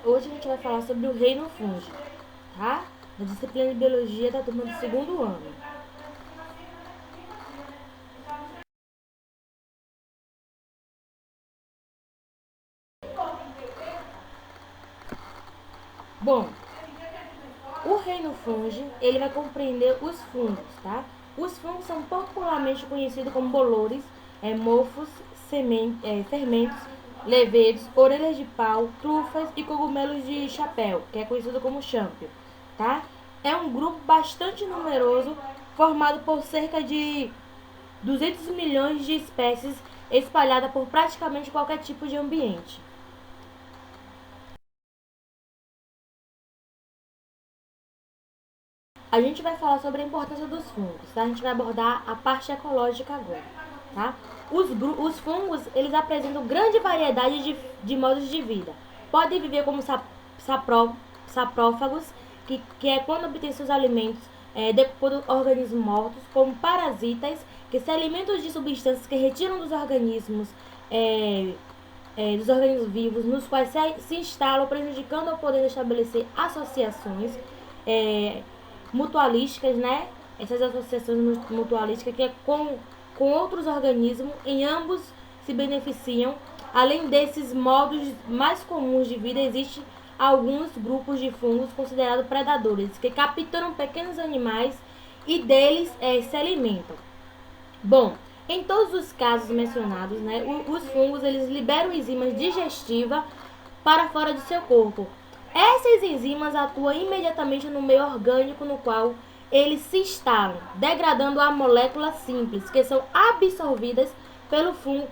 Hoje a gente vai falar sobre o reino fúngico, tá? Na disciplina de biologia da turma do segundo ano. Bom, o reino fungi, ele vai compreender os fungos, tá? Os fungos são popularmente conhecidos como bolores, mofos, fermentos, levedos, orelhas de pau, trufas e cogumelos de chapéu, que é conhecido como champio, tá? É um grupo bastante numeroso, formado por cerca de 200 milhões de espécies espalhadas por praticamente qualquer tipo de ambiente. A gente vai falar sobre a importância dos fungos, tá? A gente vai abordar a parte ecológica agora, tá? Os fungos, eles apresentam grande variedade de modos de vida. Podem viver como saprófagos, que é quando obtêm seus alimentos decompondo organismos mortos, como parasitas, que se alimentam de substâncias que retiram dos organismos vivos, nos quais se instalam, prejudicando ou podendo estabelecer associações mutualísticas, né? Essas associações mutualísticas que é com outros organismos, em ambos se beneficiam. Além desses modos mais comuns de vida, existem alguns grupos de fungos considerados predadores, que capturam pequenos animais e deles se alimentam. Bom, em todos os casos mencionados, né, os fungos eles liberam enzimas digestivas para fora do seu corpo. Essas enzimas atuam imediatamente no meio orgânico no qual eles se instalam, degradando a moléculas simples, que são absorvidas pelo fungo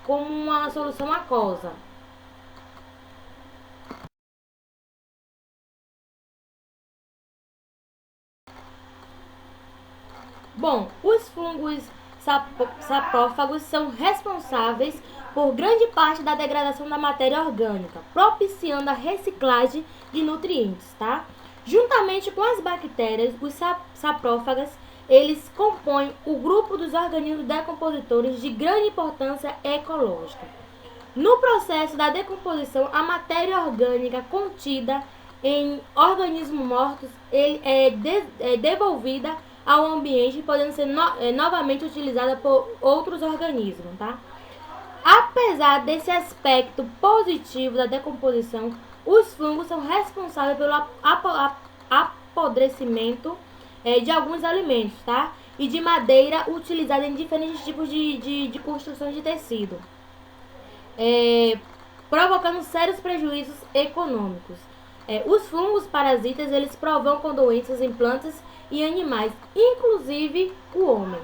como uma solução aquosa. Bom, os fungos saprófagos são responsáveis por grande parte da degradação da matéria orgânica, propiciando a reciclagem de nutrientes, tá? Juntamente com as bactérias, os saprófagas, eles compõem o grupo dos organismos decompositores de grande importância ecológica. No processo da decomposição, a matéria orgânica contida em organismos mortos é devolvida ao ambiente, podendo ser novamente utilizada por outros organismos, tá? Apesar desse aspecto positivo da decomposição, os fungos são responsáveis pelo apodrecimento de alguns alimentos, tá? E de madeira utilizada em diferentes tipos de construção de tecido, provocando sérios prejuízos econômicos. Os fungos parasitas eles provocam doenças em plantas e animais, inclusive o homem.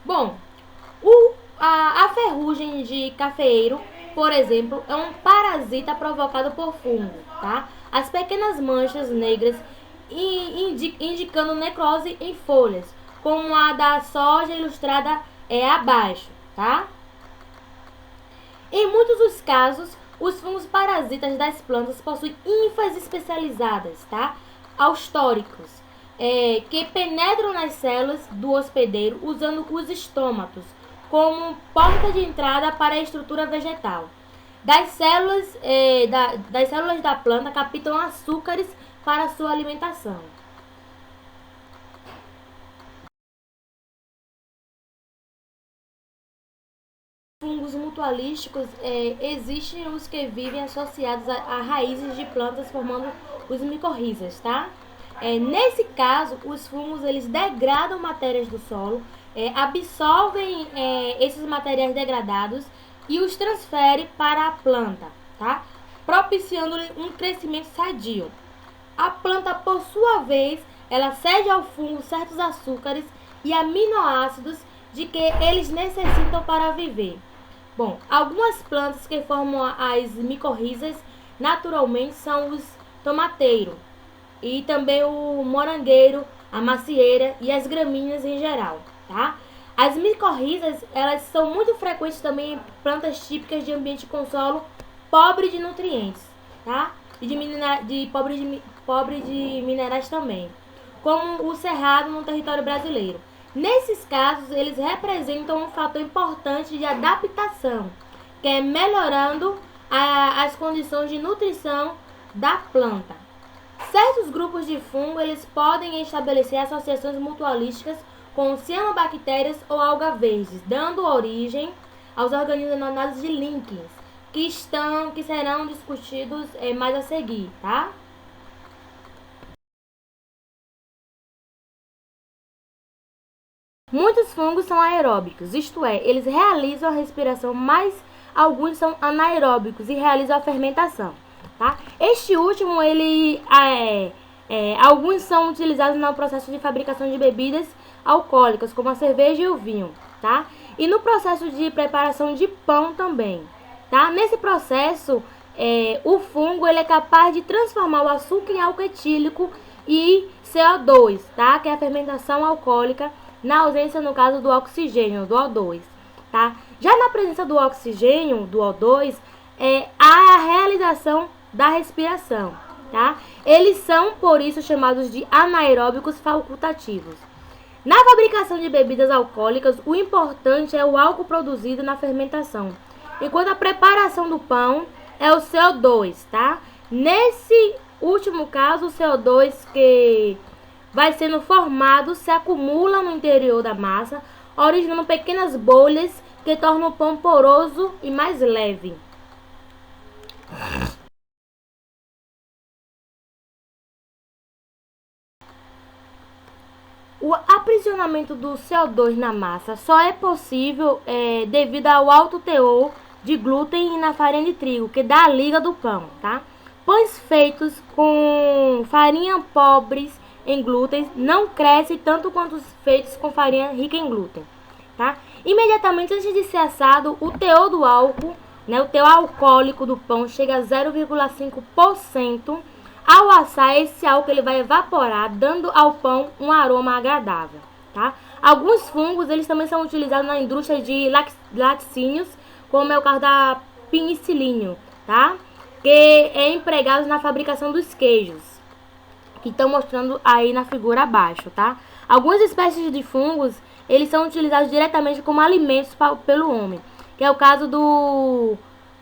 Bom, a ferrugem de cafeeiro, por exemplo, é um parasita provocado por fungo, tá? As pequenas manchas negras indicando necrose em folhas, como a da soja ilustrada abaixo, tá? Em muitos dos casos, os fungos parasitas das plantas possuem hifas especializadas, tá? Austóricos, que penetram nas células do hospedeiro usando os estômatos como porta de entrada para a estrutura vegetal. Das células da planta captam açúcares para sua alimentação. Fungos mutualísticos existem os que vivem associados a raízes de plantas formando os micorrizas, tá? Nesse caso, os fungos eles degradam matérias do solo, absorvem esses materiais degradados e os transferem para a planta, tá? Propiciando-lhe um crescimento sadio. A planta, por sua vez, ela cede ao fungo certos açúcares e aminoácidos de que eles necessitam para viver. Bom, algumas plantas que formam as micorrizas naturalmente são os tomateiros e também o morangueiro, a macieira e as gramíneas em geral, tá? As micorrizas, elas são muito frequentes também em plantas típicas de ambiente com solo pobre de nutrientes, tá? E pobre de minerais também, como o cerrado no território brasileiro. Nesses casos, eles representam um fator importante de adaptação, que é melhorando as condições de nutrição da planta. Certos grupos de fungo eles podem estabelecer associações mutualísticas com cianobactérias ou algas verdes, dando origem aos organismos denominados de líquens, que serão discutidos mais a seguir, tá? Muitos fungos são aeróbicos, isto é, eles realizam a respiração, mas alguns são anaeróbicos e realizam a fermentação, tá? Este último, alguns são utilizados no processo de fabricação de bebidas alcoólicas, como a cerveja e o vinho, tá? E no processo de preparação de pão também, tá? Nesse processo, o fungo ele é capaz de transformar o açúcar em álcool etílico e CO2, tá? Que é a fermentação alcoólica, na ausência, no caso, do oxigênio, do O2, tá? Já na presença do oxigênio, do O2, há a realização da respiração, tá? Eles são, por isso, chamados de anaeróbicos facultativos. Na fabricação de bebidas alcoólicas, o importante é o álcool produzido na fermentação, enquanto a preparação do pão é o CO2, tá? Nesse último caso, o CO2 que vai sendo formado se acumula no interior da massa, originando pequenas bolhas que tornam o pão poroso e mais leve. O aprisionamento do CO2 na massa só é possível devido ao alto teor de glúten na farinha de trigo, que dá a liga do pão, tá? Pães feitos com farinha pobres em glúten não crescem tanto quanto os feitos com farinha rica em glúten, tá? Imediatamente antes de ser assado, o teor do álcool, né, o teor alcoólico do pão chega a 0,5%. Ao assar, esse álcool ele vai evaporar, dando ao pão um aroma agradável, tá? Alguns fungos eles também são utilizados na indústria de laticínios, como é o caso da penicilínio, tá? Que é empregado na fabricação dos queijos, que estão mostrando aí na figura abaixo, tá? Algumas espécies de fungos, eles são utilizados diretamente como alimentos pelo homem, que é o caso do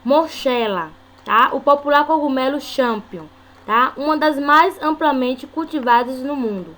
Morchella, tá? O popular cogumelo champignon, tá? Uma das mais amplamente cultivadas no mundo.